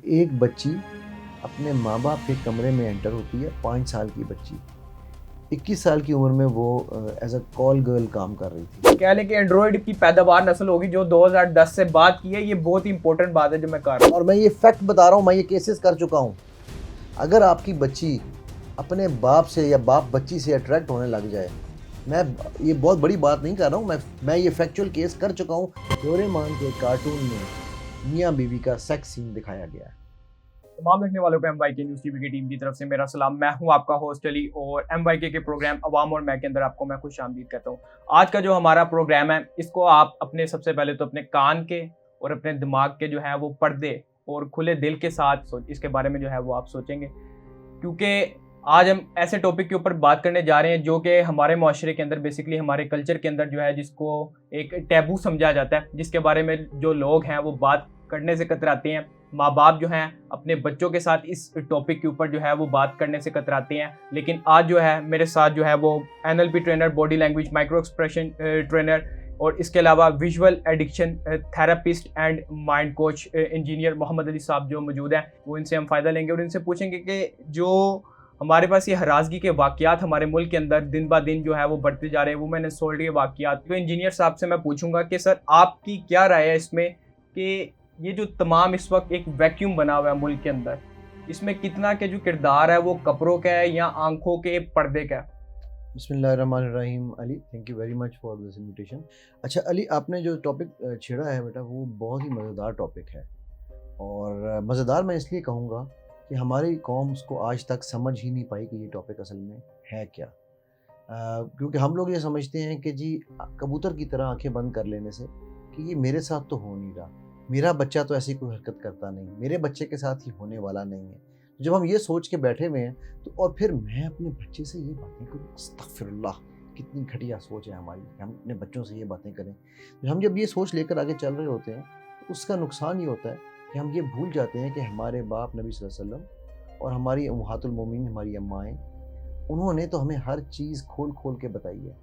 एक बच्ची अपने माँ बाप के कमरे में एंटर होती है, 5 साल की बच्ची। 21 साल की उम्र में वो एज़ अ कॉल गर्ल काम कर रही थी। कह लें कि एंड्रॉइड की पैदावार नस्ल होगी जो 2010 से बाद की है। ये बहुत ही इंपॉर्टेंट बात है जो मैं कर रहा हूँ। और मैं ये फैक्ट बता रहा हूँ, मैं ये केसेस कर चुका हूँ। अगर आपकी बच्ची अपने बाप से या बाप बच्ची से अट्रैक्ट होने लग जाए, मैं ये बहुत बड़ी बात नहीं कर रहा हूँ, मैं ये फैक्चुअल केस कर चुका हूँ। डोरेमोन के कार्टून में मियाँ बीवी का सेक्स सीन दिखाया गया है। तमाम देखने वालों को MYK न्यूज़ टीवी की टीम की तरफ से मेरा सलाम। मैं हूं आपका होस्ट अली और MYK के प्रोग्राम अवाम और मैं के अंदर आपको मैं खुश आमदीद कहता हूं। आज का जो हमारा प्रोग्राम है इसको आप अपने सबसे पहले तो अपने कान के और अपने दिमाग के जो है वो पर्दे और खुले दिल के साथ इसके बारे में जो है वो आप सोचेंगे, क्योंकि आज हम ऐसे टॉपिक के ऊपर बात करने जा रहे हैं जो कि हमारे माशरे के अंदर बेसिकली हमारे कल्चर के अंदर जो है जिसको एक टैबू समझा जाता है, जिसके बारे में जो लोग हैं वो बात करने से कतराते हैं। माँ बाप जो हैं अपने बच्चों के साथ इस टॉपिक के ऊपर जो है वो बात करने से कतराते हैं। लेकिन आज जो है मेरे साथ जो है वो NLP trainer, body language micro expression trainer और इसके अलावा visual addiction therapist and mind coach engineer Mohammad Ali साहब जो मौजूद हैं। वो इनसे हम फ़ायदा लेंगे और इनसे पूछेंगे कि जो हमारे पास ये हरासगी के वाक़यात हमारे मुल्क के अंदर दिन ब दिन जो है वो बढ़ते जा रहे हैं, वुमेन असॉल्ट के वाक़यात। तो इंजीनियर साहब से मैं पूछूंगा कि सर आपकी क्या राय है इसमें कि ये जो तमाम इस वक्त एक वैक्यूम बना हुआ है मुल्क के अंदर, इसमें कितना के जो किरदार है वो कपड़ों का है या आंखों के पर्दे का है? बिस्मिल्लाहिर्रहमानिर्रहीम। Ali, thank you very much for this invitation. अच्छा अली, आपने जो टॉपिक छेड़ा है बेटा, वो बहुत ही मज़ेदार टॉपिक है। और मज़ेदार मैं इसलिए कहूँगा कि हमारी कौम उसको आज तक समझ ही नहीं पाई कि ये टॉपिक असल में है क्या। क्योंकि हम लोग ये समझते हैं कि जी कबूतर की तरह आंखें बंद कर लेने से कि ये मेरे साथ तो हो नहीं रहा, मेरा बच्चा तो ऐसी कोई हरकत करता नहीं, मेरे बच्चे के साथ ही होने वाला नहीं है। जब हम ये सोच के बैठे हुए हैं तो और फिर मैं अपने बच्चे से ये बातें करूँ, अस्तगफिरुल्लाह, कितनी घटिया सोच है हमारी, हम अपने बच्चों से ये बातें करें। हम जब ये सोच लेकर आगे चल रहे होते हैं तो उसका नुकसान ये होता है कि हम ये भूल जाते हैं कि हमारे बाप नबी सल्लल्लाहु अलैहि वसल्लम और हमारी उम्महातुल मोमिनीन, हमारी अम्माएँ, उन्होंने तो हमें हर चीज़ खोल खोल के बताई है।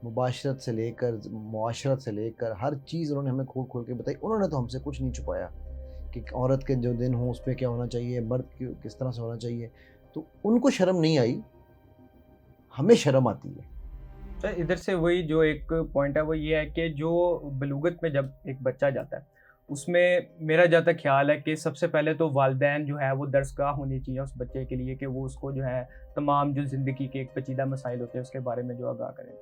मुबाशरत से लेकर मुआशरत से लेकर हर चीज़ उन्होंने हमें खोल खोल के बताई। उन्होंने तो हमसे कुछ नहीं छुपाया कि औरत के जो दिन हों उस पे क्या होना चाहिए, मर्द किस तरह से होना चाहिए। तो उनको शर्म नहीं आई, हमें शर्म आती है। सर इधर से वही जो एक पॉइंट है वो ये है कि जो बलूगत में जब एक बच्चा जाता है उसमें मेरा जहाँ तक ख्याल है कि सबसे पहले तो वालिदैन जो है वो दरसगाह होनी चाहिए उस बच्चे के लिए कि वो उसको जो है तमाम जो ज़िंदगी के एक पेचीदा मसाइल होते हैं उसके बारे में जो आगाह करें।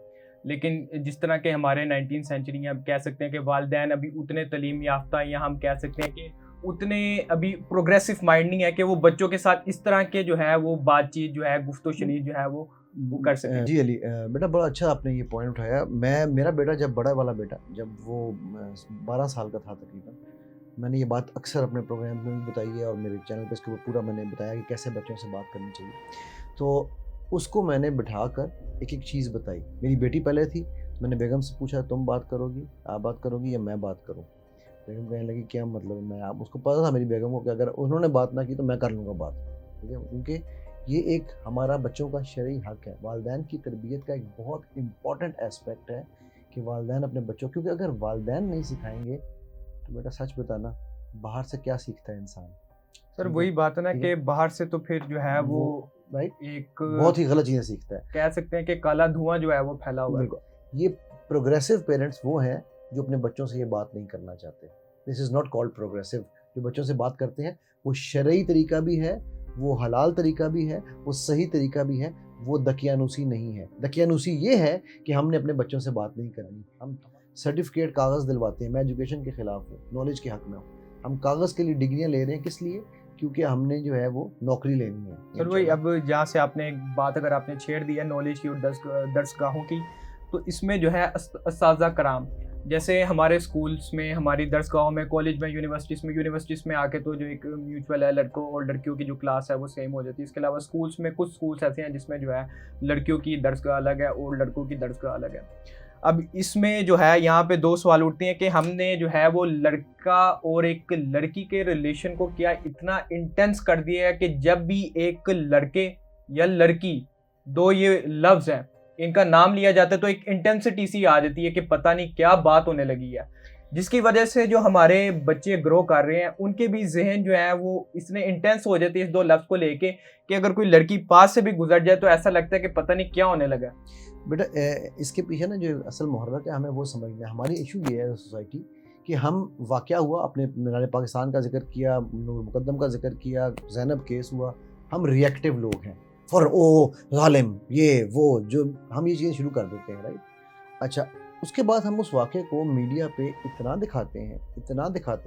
लेकिन जिस तरह के हमारे 19th सेंचुरी में हम कह सकते हैं कि वालिदैन अभी उतने तलीम याफ्ता या हम कह सकते हैं कि उतने अभी प्रोग्रेसिव माइंड नहीं है कि वो बच्चों के साथ इस तरह के जो है वो बातचीत जो है गुफ्तगू शनीद जो है वो कर सकें। जी अली, बेटा बड़ा अच्छा आपने ये पॉइंट उठाया। मेरा बेटा जब बड़ा वाला बेटा जब वो 12 साल का था तकरीबन, मैंने ये बात अक्सर अपने प्रोग्राम में भी बताई है और मेरे चैनल पे इसके ऊपर पूरा मैंने बताया कि कैसे बच्चों से बात करनी चाहिए। तो उसको मैंने बिठाकर एक एक चीज़ बताई। मेरी बेटी पहले थी, मैंने बेगम से पूछा तुम बात करोगी, आप बात करोगी या मैं बात करूँ? बेगम कहने लगी क्या मतलब मैं आप, उसको पता था मेरी बेगम को कि अगर उन्होंने बात ना की तो मैं कर लूँगा बात, ठीक है? क्योंकि ये एक हमारा बच्चों का शरई हक है। वालिदैन की तरबियत का एक बहुत इम्पॉर्टेंट एस्पेक्ट है कि वालिदैन अपने बच्चों, क्योंकि अगर वालिदैन नहीं सिखाएंगे तो बेटा सच बताना बाहर से क्या सीखता है इंसान। सर वही बात है ना कि बाहर से तो फिर जो है वो राइट एक बहुत ही गलत चीज़ें सीखता है। कह सकते हैं कि काला धुआं जो है वो फैला हुआ है। बिल्कुल, ये प्रोग्रेसिव पेरेंट्स वो हैं जो अपने बच्चों से ये बात नहीं करना चाहते। This is not called progressive. जो बच्चों से बात करते हैं वो शरई तरीका भी है, वो हलाल तरीका भी है, वो सही तरीका भी है, वो दकियानूसी नहीं है। दकियानूसी ये है कि हमने अपने बच्चों से बात नहीं करनी। हम सर्टिफिकेट कागज़ दिलवाते हैं, मैं एजुकेशन के ख़िलाफ़ हूँ, नॉलेज के हक़ में हूँ। हम कागज़ के लिए डिग्रियाँ ले रहे हैं, किस लिए? क्योंकि हमने जो है वो नौकरी लेनी है। सर वही अब जहाँ से आपने एक बात अगर आपने छेड़ दी है नॉलेज की और दरसगाहों की, तो इसमें जो है असातिज़ा कराम जैसे हमारे स्कूल्स में, हमारी दरसगाहों में, कॉलेज में, यूनिवर्सिटीज़ में आके तो जो एक म्यूचुअल है लड़कों और लड़कियों की जो क्लास है वो सेम हो जाती है। इसके अलावा स्कूल्स में कुछ स्कूल्स ऐसे हैं जिसमें जो है लड़कियों की दरसगाह अलग है और लड़कों की दरसगाह अलग है। अब इसमें जो है यहाँ पे दो सवाल उठते हैं कि हमने जो है वो लड़का और एक लड़की के रिलेशन को क्या इतना इंटेंस कर दिया है कि जब भी एक लड़के या लड़की, दो ये लफ्ज़ हैं, इनका नाम लिया जाता है तो एक इंटेंसिटी सी आ जाती है कि पता नहीं क्या बात होने लगी है। जिसकी वजह से जो हमारे बच्चे ग्रो कर रहे हैं उनके भी जहन जो है वो इतने इंटेंस हो जाते हैं इस दो लफ्ज़ को लेके कि अगर कोई लड़की पास से भी गुजर जाए तो ऐसा लगता है कि पता नहीं क्या होने लगा। बेटा इसके पीछे ना जो असल मुहर्रक है हमें वो समझना है। हमारी इशू ये है सोसाइटी कि हम वाक़या हुआ, आपने मीनार पाकिस्तान का ज़िक्र किया, नूर मुकद्दम का ज़िक्र किया, ज़ैनब केस हुआ, हम रिएक्टिव लोग हैं। ओ ज़ालिम ये वो जो हम ये चीज़ें शुरू कर देते हैं, राइट? अच्छा, उसके बाद हम उस वाक़ये को मीडिया पे इतना दिखाते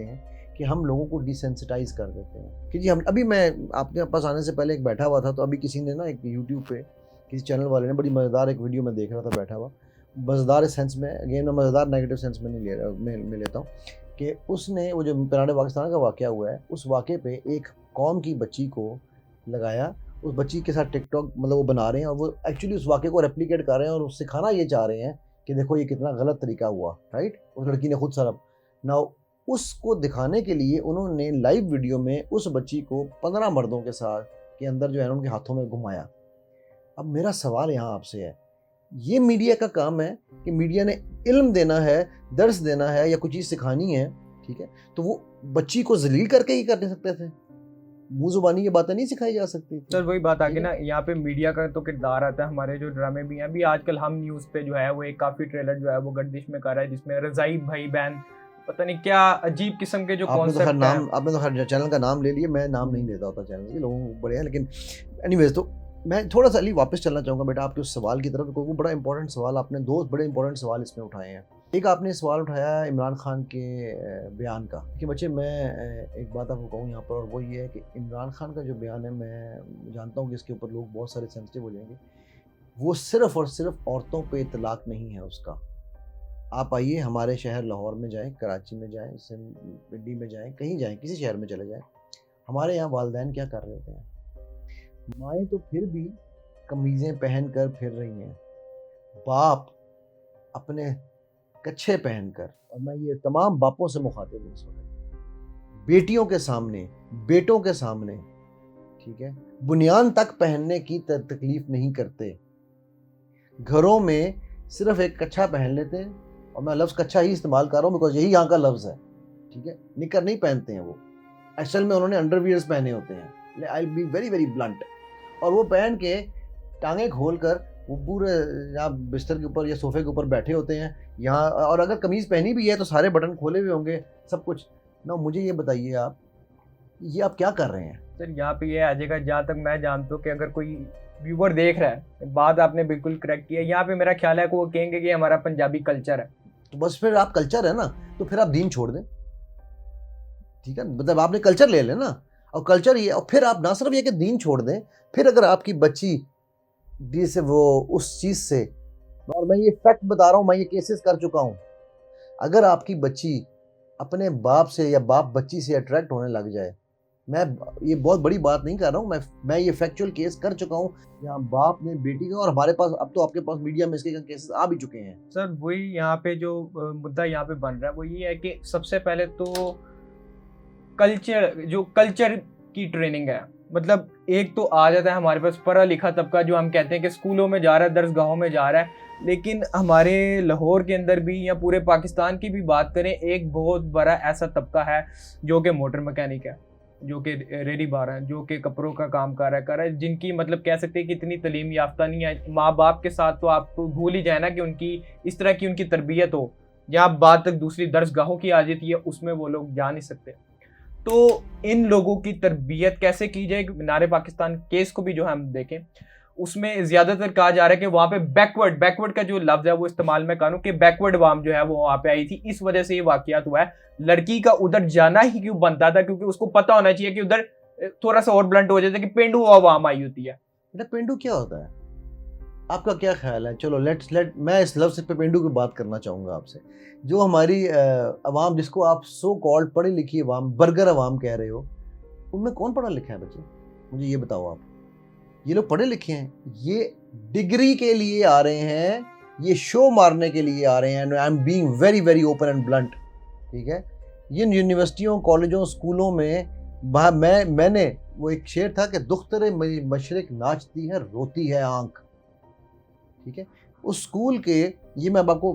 हैं कि हम लोगों को डिसेंसिटाइज़ कर देते हैं कि जी हम अभी मैं आपके पास आने से पहले एक बैठा हुआ था, तो अभी किसी ने ना एक यूट्यूब पे किसी चैनल वाले ने बड़ी मज़ेदार एक वीडियो में देख रहा था बैठा हुआ। मज़ेदार इस सेंस में, अगेन मैं मज़ेदार नेगेटिव सेंस में नहीं ले रहा, मैं लेता हूँ कि उसने वो जो मीनार पाकिस्तान का वाक़या हुआ है, उस वाक़ये पे एक कौम की बच्ची को लगाया, उस बच्ची के साथ टिकटॉक मतलब वो बना रहे हैं और वो एक्चुअली उस वाक़ये को रेप्लिकेट कर रहे हैं और सिखाना ये चाह रहे हैं कि देखो ये कितना गलत तरीका हुआ, राइट? उस लड़की ने खुद सरब नाउ उसको दिखाने के लिए उन्होंने लाइव वीडियो में उस बच्ची को 15 मर्दों के साथ के अंदर जो है उनके हाथों में घुमाया। अब मेरा सवाल यहाँ आपसे है, ये मीडिया का काम है कि मीडिया ने इल्म देना है, दर्स देना है या कुछ चीज़ सिखानी है, ठीक है? तो वो बच्ची को ज़लील करके ही कर सकते थे, मुँह ज़ुबानी ये बातें नहीं सिखाई जा सकती थी। सर वही बात आ गई ना, यहाँ पे मीडिया का तो किरदार आता है, हमारे जो ड्रामे भी हैं अभी आजकल हम न्यूज़ पे जो है वो एक काफ़ी ट्रेलर जो है वो गर्दिश में कर रहा है जिसमें रज़ाई भाई बहन पता नहीं क्या अजीब किस्म के जो कॉन्सेप्ट है। आपने तो हर चैनल का नाम ले लिया, मैं नाम नहीं लेता होता चैनल के, लोगों को बड़े हैं, लेकिन एनीवेज तो मैं थोड़ा सा अली वापस चलना चाहूँगा बेटा आपके उस सवाल की तरफ। वो बड़ा इंपॉर्टेंट सवाल, आपने दो बड़े इंपॉर्टेंट सवाल इसमें उठाए हैं। एक आपने सवाल उठाया इमरान खान के बयान का कि बच्चे मैं एक बात आपको कहूँ यहाँ पर, और वो ये है कि इमरान खान का जो बयान है, मैं जानता हूँ कि इसके ऊपर लोग बहुत सारे सेंसिटिव हो जाएंगे, वो सिर्फ़ और सिर्फ औरतों पे इतलाक़ नहीं है उसका। आप आइए हमारे शहर लाहौर में जाएँ, कराची में जाएँ, पिंडी में जाएँ, कहीं जाएँ, किसी शहर में चले जाएँ, हमारे यहाँ वालिदैन क्या कर रहे होते हैं? माएँ तो फिर भी कमीज़ें पहन कर फिर रही हैं, बाप अपने कच्छे पहनकर, और मैं ये तमाम बापों से मुखातिब हूँ इस वक्त, बेटियों के सामने, बेटों के सामने, ठीक है, बुनियान तक पहनने की तकलीफ़ नहीं करते। घरों में सिर्फ़ एक कच्छा पहन लेते हैं, और मैं लफ्ज़ कच्छा ही इस्तेमाल कर रहा हूँ बिकॉज़ यही यहाँ का लफ्ज़ है, ठीक है? निकर नहीं पहनते हैं वो, असल में उन्होंने अंडरवियर्स पहने होते हैं। I will be very very blunt, और वो पहन के टांगें खोल कर वो पूरे यहाँ बिस्तर के ऊपर या सोफे के ऊपर बैठे होते हैं यहाँ, और अगर कमीज़ पहनी भी है तो सारे बटन खोले हुए होंगे, सब कुछ ना। मुझे ये बताइए आप, ये आप क्या कर रहे हैं? सर यहाँ पे ये आ जाएगा, जहाँ तक मैं जानता हूँ कि अगर कोई व्यूवर देख रहा है, बात आपने बिल्कुल करेक्ट की है, यहाँ पे मेरा ख्याल है कि वो कहेंगे कि हमारा पंजाबी कल्चर है। तो बस फिर आप कल्चर है ना, तो फिर आप दीन छोड़ दें, ठीक है? मतलब आपने कल्चर ले लें ना, और कल्चर ये, और फिर आप ना सिर्फ ये कि दीन छोड़ दें, फिर अगर आपकी बच्ची से वो उस चीज़ से, और मैं ये फैक्ट बता रहा हूँ, मैं ये केसेस कर चुका हूँ, अगर आपकी बच्ची अपने बाप से या बाप बच्ची से अट्रैक्ट होने लग जाए, मैं ये बहुत बड़ी बात नहीं कर रहा हूँ, मैं ये फैक्चुअल केस कर चुका हूँ, यहाँ बाप ने बेटी का, और हमारे पास अब तो आपके पास मीडिया में इसके केसेस आ भी चुके हैं। सर वही यहाँ पे जो मुद्दा यहाँ पे बन रहा है वो ये है कि सबसे पहले तो कल्चर की ट्रेनिंग है, मतलब एक तो आ जाता है हमारे पास पढ़ा लिखा तबका जो हम कहते हैं कि स्कूलों में जा रहा है, दरसगाहों में जा रहा है, लेकिन हमारे लाहौर के अंदर भी या पूरे पाकिस्तान की भी बात करें, एक बहुत बड़ा ऐसा तबका है जो कि मोटर मैकेनिक है, जो कि रेडी बार है, जो कि कपड़ों का काम कर रहा है, जिनकी मतलब कह सकते हैं कि इतनी तालीम याफ्ता नहीं है। माँ बाप के साथ तो आप भूल ही जाए ना कि उनकी इस तरह की उनकी तरबियत हो, या बात तक दूसरी दरसगाहों की आ जाती है, उसमें वो लोग जा नहीं सकते। तो इन लोगों की तरबियत कैसे की जाए? मीनार पाकिस्तान केस को भी जो हम देखें, उसमें ज़्यादातर कहा जा रहा है कि वहाँ पे बैकवर्ड का जो लफ्ज़ है वो इस्तेमाल मैं करूँ कि बैकवर्ड अवाम जो है वो वहाँ पे आई थी, इस वजह से ये वाक़यात हुआ है। लड़की का उधर जाना ही क्यों बनता था? क्योंकि उसको पता होना चाहिए कि उधर थोड़ा सा और ब्लंट हो जाता है कि पेंडू अवाम आई होती है। बेटा पेंडू क्या होता है? आपका क्या ख्याल है? चलो मैं इस लफ्ज़ पे पेंडू की बात करना चाहूँगा आपसे। जो हमारी अवाम, जिसको आप सो कॉल्ड पढ़ी लिखी अवाम, बर्गर अवाम कह रहे हो, उनमें कौन पढ़ा लिखा है बच्चे? मुझे ये बताओ आप। ये लोग पढ़े लिखे हैं, ये डिग्री के लिए आ रहे हैं, ये शो मारने के लिए आ रहे हैं। I am being very very open and blunt, ठीक है? इन यूनिवर्सिटियों, कॉलेजों, स्कूलों में मैंने वो एक शेर था कि दुख्तरे मशरिक नाचती है, रोती है आँख, ठीक है? उस स्कूल के ये मैं अब आपको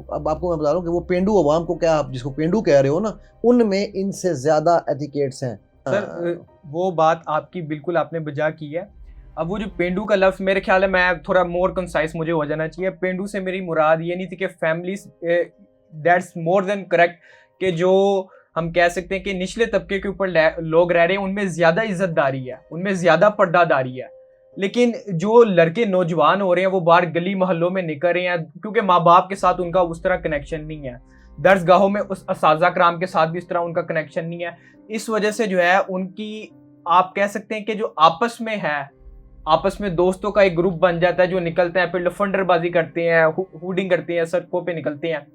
मैं बता रहा हूँ कि वो पेंडू अवाम को, क्या आप जिसको पेंडू कह रहे हो ना, उनमें इनसे ज़्यादा एथिकेट्स हैं। सर वो बात आपकी बिल्कुल आपने बजा की है। अब वो जो पेंडू का लफ्ज़, मेरे ख्याल है मैं थोड़ा मोर कंसाइज मुझे हो जाना चाहिए। पेंडू से मेरी मुराद ये नहीं थी कि families, that's more than correct, कि जो हम कह सकते हैं कि निचले तबके के ऊपर लोग रह रहे हैं उनमें ज़्यादा इज्जतदारी है, उनमें ज़्यादा पर्दादारी है। लेकिन जो लड़के नौजवान हो रहे हैं वो बाहर गली मोहल्लों में निकल रहे हैं, क्योंकि माँ बाप के साथ उनका उस तरह कनेक्शन नहीं है, दर्सगाहों में उस असाजा कराम के साथ भी इस तरह उनका कनेक्शन नहीं है। इस वजह से जो है उनकी, आप कह सकते हैं कि जो आपस में है, आपस में दोस्तों का एक ग्रुप बन जाता है जो निकलते हैं, फिर लफंडरबाजी करते हैं, हुडिंग करते हैं, सड़कों पे निकलते हैं।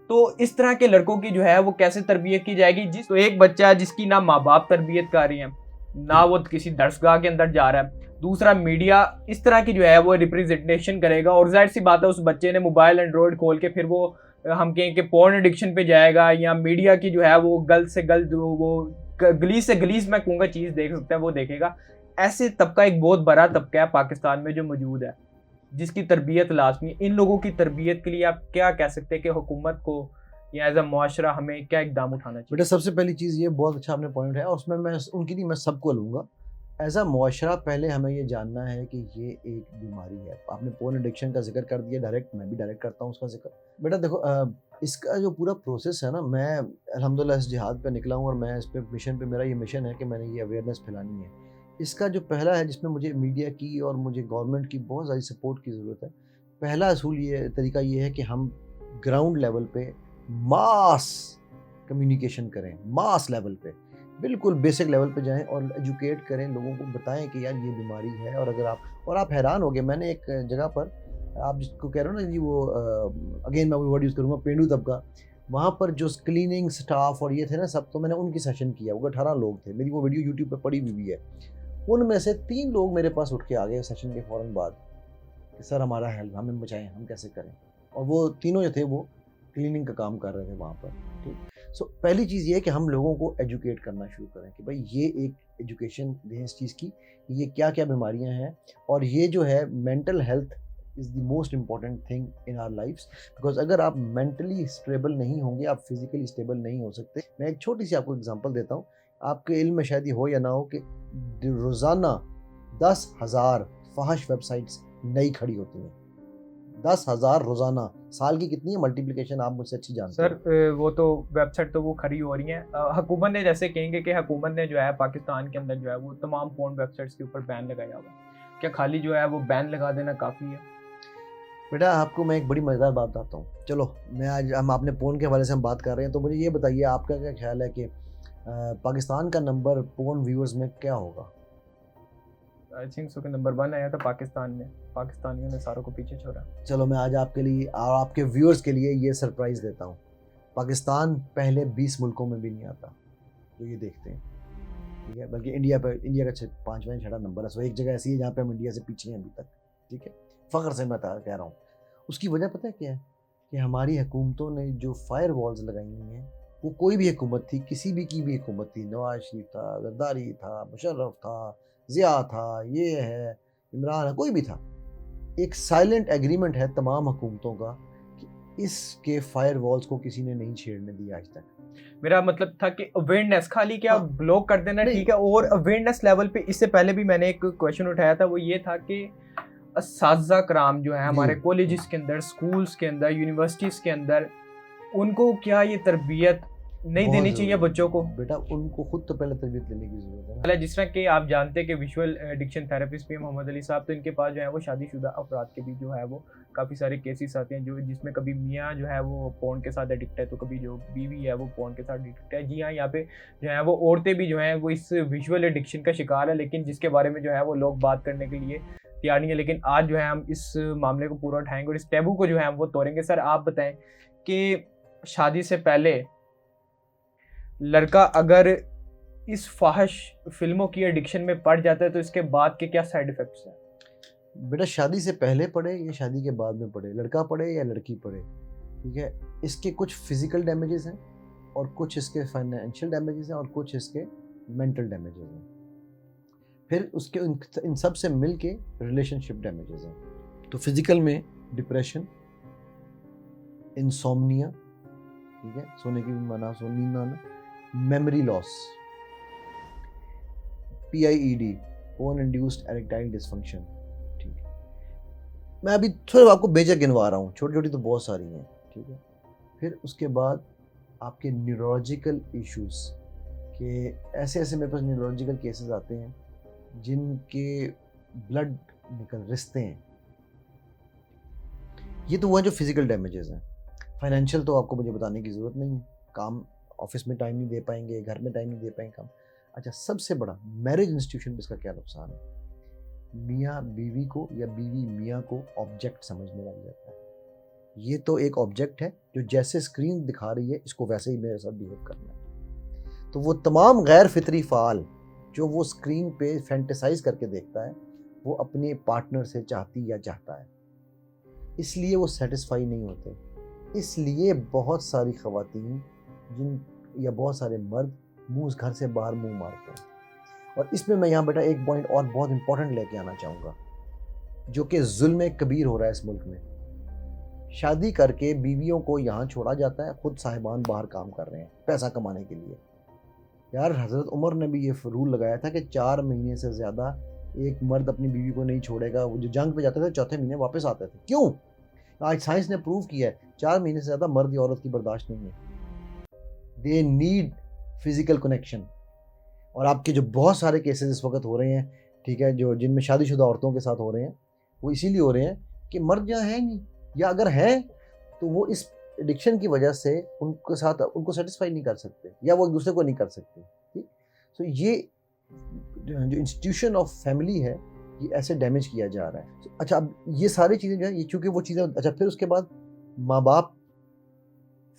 तो इस तरह के लड़कों की जो है वो कैसे तरबियत की जाएगी? जिस तो एक बच्चा है जिसकी ना माँ बाप तरबियत कर रहे हैं, ना वो किसी दर्सगाह के अंदर जा रहा है, दूसरा मीडिया इस तरह की जो है वो रिप्रेजेंटेशन करेगा, और जाहिर सी बात है उस बच्चे ने मोबाइल एंड्रॉयड खोल के फिर वो हम कहें कि पोर्न एडिक्शन पे जाएगा, या मीडिया की जो है वो गलत से गलत वो गलीज से गलीज मैं कहूँगा चीज़ देख सकता है वो देखेगा। ऐसे तबका एक बहुत बड़ा तबका है पाकिस्तान में जो मौजूद है, जिसकी तरबियत लाजमी है। इन लोगों की तरबियत के लिए आप क्या कह सकते हैं कि हुकूमत को या एज अ मुआशरा हमें क्या इकदाम उठाना चाहिए? बेटा सबसे पहली चीज़ ये बहुत अच्छा आपने पॉइंट है, और उसमें मैं उनकी नहीं, मैं सबको लूँगा। एज अ मुआशरा पहले हमें ये जानना है कि ये एक बीमारी है। आपने पोर्न एडिक्शन का जिक्र कर दिया डायरेक्ट, मैं भी डायरेक्ट करता हूँ उसका जिक्र। बेटा देखो, इसका जो पूरा प्रोसेस है ना, मैं अल्हम्दुलिल्लाह इस जिहाद पे निकला हूँ, और मैं इस पे मिशन पे, मेरा ये मिशन है कि मैंने ये अवेयरनेस फैलानी है। इसका जो पहला है जिसमें मुझे मीडिया की और मुझे गवर्नमेंट की बहुत ज़्यादा सपोर्ट की ज़रूरत है। पहला असूल ये तरीका ये है कि हम ग्राउंड लेवल पे मास कम्युनिकेशन करें, मास लेवल पे, बिल्कुल बेसिक लेवल पे जाएँ और एजुकेट करें, लोगों को बताएँ कि यार ये बीमारी है। और अगर आप हैरान होगे, मैंने एक जगह पर, आप जिसको कह रहे हो ना जी, वो अगेन मैं वो वर्ड यूज़ करूँगा, पेंडू तबका, वहाँ पर जो क्लीनिंग स्टाफ और ये थे ना सब, तो मैंने उनकी सेशन किया, वो 18 लोग थे, मेरी वो वीडियो यूट्यूब पे पड़ी हुई भी है। उनमें से 3 लोग मेरे पास उठ के आ गए सेशन के फ़ौरन बाद कि सर हमारा हेल्प, हमें बचाएँ, हम कैसे करें? और वो तीनों जो थे वो क्लीनिंग का काम कर रहे थे वहाँ पर, ठीक। सो पहली चीज़ ये है कि हम लोगों को एजुकेट करना शुरू करें कि भाई ये एक एजुकेशन दें इस चीज़ की, ये क्या-क्या बीमारियाँ हैं, और ये जो है mental health is the most important thing in our lifes. Because अगर आप मेंटली स्टेबल नहीं होंगे, आप फिज़िकली स्टेबल नहीं हो सकते। मैं एक छोटी-सी आपको एग्ज़ाम्पल देता हूँ, आपके इल्म में शायद ये हो या ना हो कि रोज़ाना 10,000 फ़ाहिश वेबसाइट्स नई खड़ी होती हैं। 10,000 रोज़ाना, साल की कितनी है मल्टीप्लिकेशन, आप मुझसे अच्छी जानते सर हो। वो तो वेबसाइट तो वो खड़ी हो रही हैं। हुकूमत ने, जैसे कहेंगे कि हुकूमत ने जो है पाकिस्तान के अंदर जो है वो तमाम पोर्न वेबसाइट्स के ऊपर बैन लगाया हुआ है। क्या खाली जो है वो बैन लगा देना काफ़ी है? बेटा आपको मैं एक बड़ी मज़ेदार बात बताता हूँ। चलो, मैं आज हम आपने पोर्न के हवाले से हम बात कर रहे हैं, तो मुझे ये बताइए आपका क्या ख़्याल है कि पाकिस्तान का नंबर पोर्न व्यूअर्स में क्या होगा? आई थिंक सो कि नंबर 1 आया था पाकिस्तान में। पाकिस्तानियों ने सारों को पीछे छोड़ा। चलो मैं आज आपके लिए और आपके व्यूअर्स के लिए ये सरप्राइज़ देता हूँ। पाकिस्तान पहले 20 मुल्कों में भी नहीं आता, जो ये देखते हैं, ठीक है? बल्कि इंडिया का 5वां या 6वां नंबर है। सो एक जगह ऐसी है जहाँ पे हम इंडिया से पीछे हैं अभी तक, ठीक है? फ़ख्र से मैं कह रहा हूँ। उसकी वजह पता है क्या है? कि हमारी हुकूमतों ने जो फायर वॉल्स लगाई हुई हैं, वो कोई भी हुकूमत थी, किसी भी की भी हुकूमत थी, नवाज़ शरीफ था, ज़रदारी था, मुशर्रफ था, ज़िया था, ये है, इमरान है, कोई भी था। एक साइलेंट एग्रीमेंट है तमाम हुकूमतों का कि इसके फायर वॉल्स को किसी ने नहीं छेड़ने दिया आज तक। मेरा मतलब था कि अवेयरनेस, खाली क्या हाँ। ब्लॉक कर देना नहीं। ठीक है, और अवेयरनेस लेवल पे इससे पहले भी मैंने एक क्वेश्चन उठाया था, वो ये था कि असातिज़ा कराम जो है हमारे जी। कॉलेजेस के अंदर, स्कूल्स के अंदर, यूनिवर्सिटीज़ के अंदर, उनको क्या ये तरबियत नहीं बहुत देनी चाहिए ज़रूरी बच्चों को? है। बेटा उनको खुद तो पहले तरबियत लेने की ज़रूरत है ना। पहले जिस तरह कि आप जानते हैं कि विजुअल एडिक्शन थेरेपिस्ट भी हैं मोहम्मद अली साहब, तो इनके पास जो है वो शादीशुदा अफराद के भी जो है वो काफ़ी सारे केसेस आते हैं, जो जिसमें कभी मियाँ जो है वो पोर्न के साथ एडिक्ट है, तो कभी जो बीवी है वो पोर्न के साथ एडिक्ट है। जी हाँ, यहाँ पे जो है वो औरतें भी जो हैं वो इस विजुअल एडिक्शन का शिकार है, लेकिन जिसके बारे में जो है वो लोग बात करने के लिए तैयार नहीं है। लेकिन आज जो है हम इस मामले को पूरा उठाएंगे और इस टैबू को जो है हम वो तोड़ेंगे। सर आप बताएं कि शादी से पहले लड़का अगर इस फाहिश फिल्मों की एडिक्शन में पड़ जाता है तो इसके बाद के क्या साइड इफ़ेक्ट्स हैं? बेटा शादी से पहले पढ़े या शादी के बाद में पढ़े, लड़का पढ़े या लड़की पढ़े, ठीक है? इसके कुछ फिज़िकल डैमेजेस हैं, और कुछ इसके फाइनेंशियल डैमेजेस हैं, और कुछ इसके मेंटल डैमेजेस हैं। फिर उसके इन सब से मिल के रिलेशनशिप डैमेजेस हैं। तो फिज़िकल में डिप्रेशन, इंसोम्निया, ठीक है, सोने की मना, नींद ना आना, memory loss, PIED, porn induced erectile dysfunction, ठीक है। मैं अभी थोड़ा आपको बेजक गिनवा रहा हूँ, छोटी छोटी तो बहुत सारी हैं, ठीक है। फिर उसके बाद आपके न्यूरोलॉजिकल इश्यूज के ऐसे ऐसे मेरे पास न्यूरोलॉजिकल केसेस आते हैं जिनके ब्लड निकल रिश्ते हैं। ये तो हुआ जो फिजिकल डैमेजेस हैं। फाइनेंशियल तो आपको मुझे बताने की ज़रूरत नहीं है, काम ऑफिस में टाइम नहीं दे पाएंगे, घर में टाइम नहीं दे पाएंगे काम। अच्छा, सबसे बड़ा मैरिज इंस्टीट्यूशन पे इसका क्या नुकसान है? मियाँ बीवी को या बीवी मियाँ को ऑब्जेक्ट समझने लग जाता है। ये तो एक ऑब्जेक्ट है जो जैसे स्क्रीन दिखा रही है इसको वैसे ही मेरे साथ बिहेव करना है। तो वो तमाम गैर फितरी फ़ाल जो वो स्क्रीन पे फैंटेसाइज करके देखता है वो अपने पार्टनर से चाहती या चाहता है, इसलिए वो सेटिस्फाई नहीं होते। इसलिए बहुत सारी ख़वातीन जिन या बहुत सारे मर्द मुंह घर से बाहर मुंह मारते हैं। और इसमें मैं यहाँ बेटा एक पॉइंट और बहुत इंपॉर्टेंट लेके आना चाहूँगा जो कि जुल्म कबीर हो रहा है इस मुल्क में। शादी करके बीवियों को यहाँ छोड़ा जाता है, खुद साहिबान बाहर काम कर रहे हैं पैसा कमाने के लिए। यार हज़रत उमर ने भी ये रूल लगाया था कि 4 महीने से ज़्यादा एक मर्द अपनी बीवी को नहीं छोड़ेगा। वो जो जंग पे जाते थे चौथे महीने वापस आते थे। क्यों? आज साइंस ने प्रूव किया है 4 महीने से ज़्यादा मर्द या औरत की बर्दाश्त नहीं है। They need physical connection. और आपके जो बहुत सारे केसेस इस वक्त हो रहे हैं, ठीक है, जो जिनमें शादीशुदा औरतों के साथ हो रहे हैं, वो इसीलिए हो रहे हैं कि मर्द यहाँ है नहीं, या अगर हैं तो वो इस एडिक्शन की वजह से उनके साथ उनको सेटिस्फाई नहीं कर सकते या वो एक दूसरे को नहीं कर सकते। ठीक, तो ये जो इंस्टीट्यूशन ऑफ फैमिली है ये ऐसे डैमेज किया जा रहा है। अच्छा, अब ये सारी चीज़ें जो है ये चूँकि वो चीज़ें, अच्छा फिर उसके बाद माँ बाप,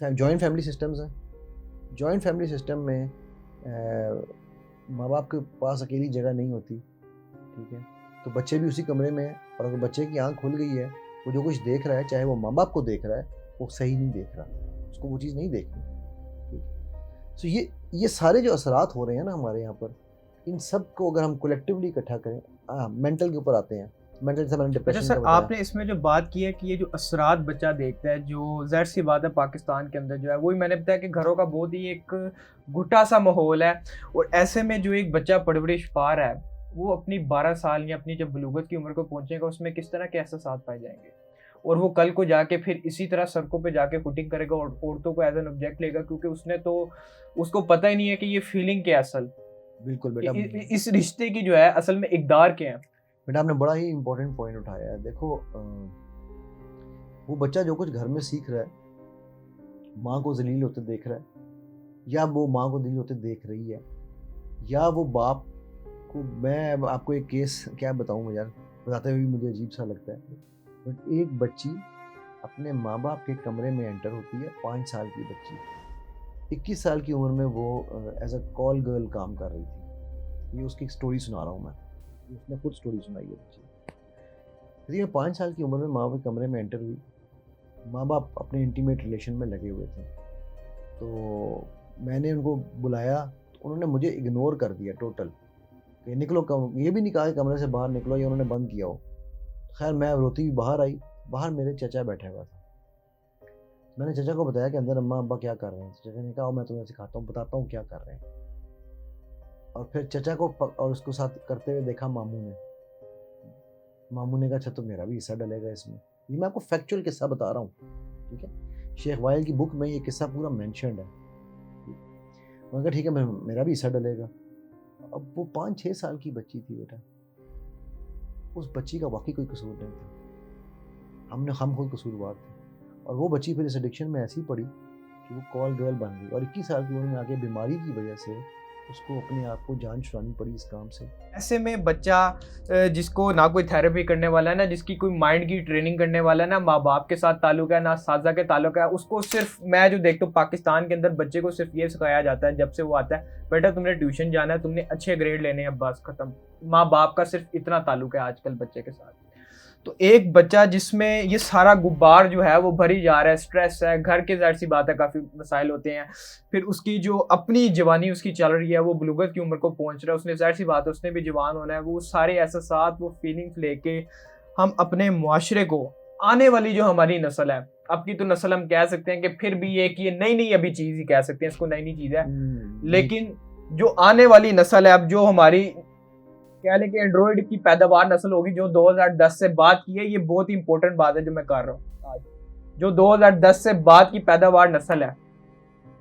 जॉइंट फैमिली सिस्टम्स हैं। जॉइंट फैमिली सिस्टम में माँ बाप के पास अकेली जगह नहीं होती, ठीक है, तो बच्चे भी उसी कमरे में हैं। और अगर बच्चे की आँख खुल गई है, वो जो कुछ देख रहा है, चाहे वो माँ बाप को देख रहा है, वो सही नहीं देख रहा, उसको वो चीज़ नहीं देखनी। तो ये सारे जो असरात हो रहे हैं ना हमारे यहाँ पर, इन सब को अगर हम कलेक्टिवली इकट्ठा करें, मेंटल के ऊपर आते हैं। मेंटल से मैंने डिप्रेशन अच्छा सर, आपने इसमें जो बात की है कि ये जो असरात बच्चा देखता है, जो ज़ाहिर सी बात है पाकिस्तान के अंदर जो है वही मैंने बताया कि घरों का बहुत ही एक घुटा सा माहौल है। और ऐसे में जो एक बच्चा परवरिश पा रहा है वो अपनी 12 साल या अपनी जब बलूगत की उम्र को पहुंचेगा उसमें किस तरह के एहसास पाए जाएंगे, और वो कल को जाके फिर इसी तरह सड़कों पे जाके फुटिंग करेगा और औरतों को एज एन ऑब्जेक्ट लेगा, क्योंकि उसने तो उसको पता ही नहीं है कि ये फीलिंग क्या है असल। बिल्कुल बेटा, इस रिश्ते की जो है असल में इकदार क्या है। बेटा आपने बड़ा ही इम्पोर्टेंट पॉइंट उठाया है। देखो, वो बच्चा जो कुछ घर में सीख रहा है, माँ को जलील होते देख रहा है, या वो माँ को जलील होते देख रही है, या वो बाप को, मैं आपको एक केस क्या बताऊँ यार, बताते हुए मुझे अजीब सा लगता है, बट एक बच्ची अपने माँ बाप के कमरे में एंटर होती है, 5 साल की बच्ची, 21 साल की उम्र में वो एज अ कॉल गर्ल काम कर रही थी। ये उसकी एक स्टोरी सुना रहा हूँ मैं, उसने खुद स्टोरी सुनाई है बच्ची। यदि 5 साल की उम्र में माँ के कमरे में एंटर हुई, माँ बाप अपने इंटीमेट रिलेशन में लगे हुए थे, तो मैंने उनको बुलाया तो उन्होंने मुझे इग्नोर कर दिया टोटल, कि निकलो, ये भी नहीं कहा कि कमरे से बाहर निकलो, या उन्होंने बंद किया हो। खैर मैं रोती हुई बाहर आई, बाहर मेरे चचा बैठा हुआ था। मैंने चचा को बताया कि अंदर अम्मा अब्बा क्या कर रहे हैं। चचा ने कहा मैं तुम्हें सिखाता हूँ, बताता हूँ क्या कर रहे हैं। और फिर चचा को और उसको साथ करते हुए देखा मामू ने। मामू ने कहा अच्छा तो मेरा भी हिस्सा डलेगा इसमें। ये मैं आपको फैक्चुअल किस्सा बता रहा हूँ, ठीक है, शेख वाइल की बुक में ये किस्सा पूरा मेंशन्ड है। मैंने कहा ठीक है, मेरा भी हिस्सा डलेगा। अब वो 5-6 साल की बच्ची थी बेटा, उस बच्ची का वाकई कोई कसूर नहीं था, हम खुद कसूरवार थे। और वो बच्ची फिर इस एडिक्शन में ऐसी पड़ी कि वो कॉल गर्ल बन गई, और 21 साल की उम्र में आके बीमारी की वजह से उसको अपने आप को जान छुड़ानी पड़ी इस काम से। ऐसे में बच्चा जिसको ना कोई थेरेपी करने वाला है, ना जिसकी कोई माइंड की ट्रेनिंग करने वाला है, ना माँ बाप के साथ ताल्लुक है, ना साजा के ताल्लुक है, उसको सिर्फ मैं जो देखता हूँ पाकिस्तान के अंदर बच्चे को सिर्फ ये सिखाया जाता है जब से वो आता है, बेटा तुमने ट्यूशन जाना है, तुमने अच्छे ग्रेड लेने हैं, बस खत्म। माँ बाप का सिर्फ इतना ताल्लुक है आजकल बच्चे के साथ। तो एक बच्चा जिसमें ये सारा गुब्बार जो है वो भरी जा रहा है, स्ट्रेस है, घर के जाहिर सी बात है काफ़ी मसाइल होते हैं, फिर उसकी जो अपनी जवानी उसकी चल रही है, वो बलूगत की उम्र को पहुंच रहा है, उसने जाहिर सी बात है उसने भी जवान होना है, वो सारे एहसास वो फीलिंग्स लेके हम अपने मुआशरे को, आने वाली जो हमारी नस्ल है, अब की तो नस्ल हम कह सकते हैं कि फिर भी ये कि ये नई नई अभी चीज ही कह सकते हैं, इसको नई नई चीज है। लेकिन जो आने वाली नस्ल है, अब जो हमारी कह लें कि एंड्रॉइड की पैदावार नस्ल होगी जो 2010 से बाद की है, ये बहुत ही इंपॉर्टेंट बात है जो मैं कर रहा हूँ आज। जो 2010 से बाद की पैदावार नस्ल है,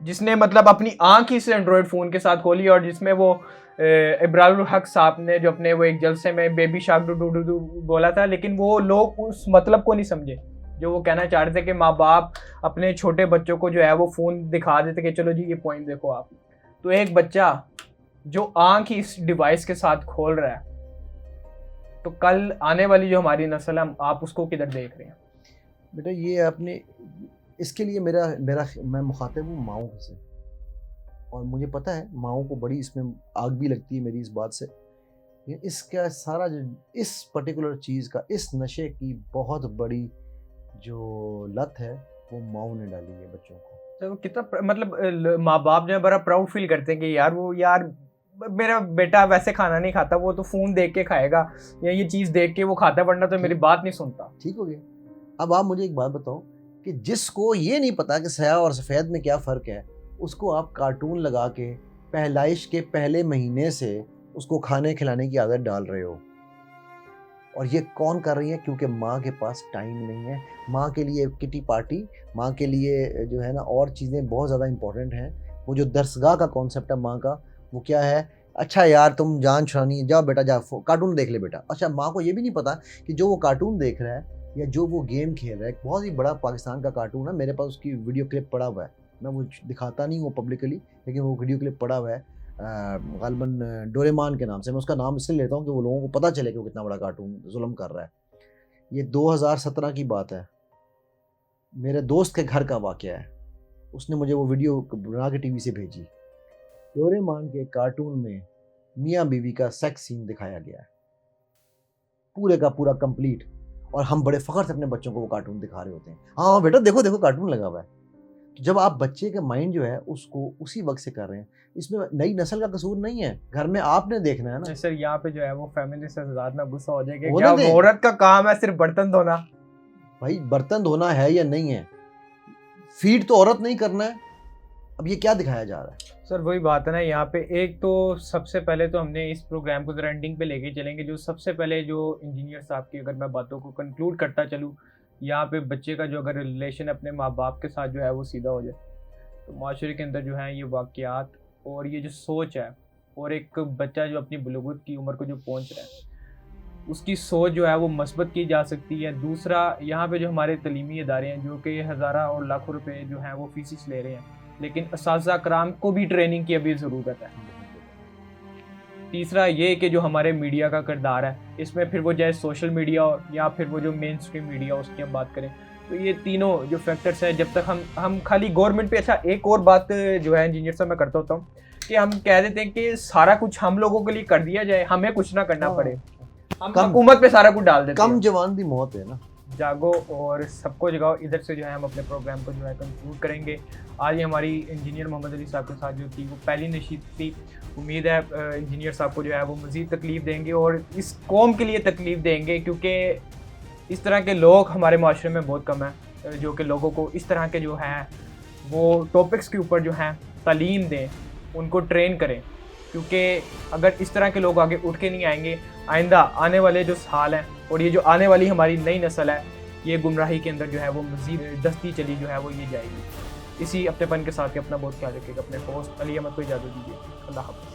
जिसने मतलब अपनी आंख ही से एंड्रॉइड फोन के साथ खोली, और जिसमें वो इब्रारुल हक साहब ने जो अपने वो एक जलसे में baby shark do do do do बोला था, लेकिन वो लोग उस मतलब को नहीं समझे जो वो कहना चाह रहे थे कि माँ बाप अपने छोटे बच्चों को जो है वो फोन दिखा देते कि चलो जी ये पॉइंट देखो आप। तो एक बच्चा जो आंख ही इस डिवाइस के साथ खोल रहा है, तो कल आने वाली जो हमारी नस्ल है, आप उसको किधर देख रहे हैं? बेटा ये आपने, इसके लिए मेरा मेरा मैं मुखातिब हूँ माओं से, और मुझे पता है माओं को बड़ी इसमें आग भी लगती है मेरी इस बात से। ये इसका सारा जो इस पर्टिकुलर चीज़ का, इस नशे की बहुत बड़ी जो लत है वो माओं ने डाली है बच्चों को। तो कितना मतलब माँ बाप जो है बड़ा प्राउड फील करते हैं कि यार मेरा बेटा वैसे खाना नहीं खाता, वो तो फोन देख के खाएगा या ये चीज देख के वो खाता है, वरना तो मेरी बात नहीं सुनता। ठीक हो गया। अब आप मुझे एक बात बताओ कि जिसको ये नहीं पता कि स्याह और सफ़ेद में क्या फ़र्क है, उसको आप कार्टून लगा के पहलाइश के पहले महीने से उसको खाने खिलाने की आदत डाल रहे हो, और ये कौन कर रही है? क्योंकि माँ के पास टाइम नहीं है। माँ के लिए किटी पार्टी, माँ के लिए जो है ना और चीज़ें बहुत ज़्यादा इंपॉर्टेंट हैं। वो जो दरसगाह का कॉन्सेप्ट है माँ का, वो क्या है? अच्छा यार तुम जान छुड़ानी, जाओ बेटा जा कार्टून देख ले बेटा। अच्छा, माँ को ये भी नहीं पता कि जो वो कार्टून देख रहा है या जो वो गेम खेल रहा है, एक बहुत ही बड़ा पाकिस्तान का कार्टून है, मेरे पास उसकी वीडियो क्लिप पड़ा हुआ है, मैं वो दिखाता नहीं हूँ पब्लिकली, लेकिन वो वीडियो क्लिप पड़ा हुआ है गालबन डोरेमान के नाम से। मैं उसका नाम इसलिए लेता हूँ कि वो लोगों को पता चले कि वो कितना बड़ा कार्टून जुल्म कर रहा है। ये 2017 की बात है, मेरे दोस्त के घर का वाक़या है। उसने मुझे वो वीडियो बना के टीवी से भेजी। डोरेमान के कार्टून में मियाँ बीवी का सेक्स सीन दिखाया गया है, पूरे का पूरा कंप्लीट, और हम बड़े फ़ख्र से अपने बच्चों को वो कार्टून दिखा रहे होते हैं। हाँ बेटा देखो देखो कार्टून लगा हुआ है। तो जब आप बच्चे का माइंड जो है उसको उसी वक्त से कर रहे हैं, इसमें नई नस्ल का कसूर नहीं है, घर में आपने देखना है ना। सर यहाँ पे जो है वो फेमिनिस्ट आजाद ना गुस्सा हो जाएगा, होने क्या दें। औरत का काम है सिर्फ बर्तन धोना? भाई बर्तन धोना है या नहीं है, फीड तो औरत नहीं करना है। अब ये क्या दिखाया जा रहा है? सर वही बात है ना, यहाँ पे एक तो सबसे पहले तो हमने इस प्रोग्राम को जरा एंडिंग पे लेके चलेंगे। जो सबसे पहले जो इंजीनियर साहब की अगर मैं बातों को कंक्लूड करता चलूँ, यहाँ पे बच्चे का जो अगर रिलेशन अपने माँ बाप के साथ जो है वो सीधा हो जाए, तो माशरे के अंदर जो है ये वाक़यात और ये जो सोच है, और एक बच्चा जो अपनी बुलुगत की उम्र को जो पहुँच रहा है, उसकी सोच जो है वो मस्बत की जा सकती है। दूसरा, यहाँ पे जो हमारे तलीमी इदारे हैं जो कि हज़ारा और लाखों रुपए जो हैं वो फीसिस ले रहे हैं, लेकिन असातिज़ा कराम को भी ट्रेनिंग की अभी ज़रूरत है। तीसरा ये कि जो हमारे मीडिया का किरदार है, इसमें फिर वो चाहे सोशल मीडिया हो या फिर वो जो मेन स्ट्रीम मीडिया हो उसकी हम बात करें, तो ये तीनों जो फैक्टर्स हैं, जब तक हम खाली गवर्नमेंट पे। अच्छा एक और बात जो है इंजीनियर साहब मैं करता होता हूँ कि हम कह देते हैं कि सारा कुछ हम लोगों के लिए कर दिया जाए, हमें कुछ ना करना पड़े, हम हुकूमत पे सारा कुछ डाल देते हैं। कम जवान दी मौत है ना। जागो और सबको जगाओ। इधर से जो है हम अपने प्रोग्राम को जो है कंक्लूड करेंगे। आज ही हमारी इंजीनियर मोहम्मद अली साहब के साथ जो थी वो पहली नशीद थी। उम्मीद है इंजीनियर साहब को जो है वो मज़ीद तकलीफ़ देंगे और इस कौम के लिए तकलीफ़ देंगे, क्योंकि इस तरह के लोग हमारे माशरे में बहुत कम हैं जो कि लोगों को इस तरह के जो हैं वो टॉपिक्स के ऊपर जो हैं तालीम दें, उनको ट्रेन करें, क्योंकि अगर इस तरह के लोग आगे उठ के नहीं आएंगे, आइंदा आने वाले जो साल हैं और ये जो आने वाली हमारी नई नस्ल है, ये गुमराही के अंदर जो है वो मज़ीद दस्ती चली जो है वो ये जाएगी। इसी अपनेपन के साथ अपना बहुत ख्याल रखिएगा। अपने होस्ट अली अहमद को इजाज़त दीजिए। अल्लाह हाफ़िज़।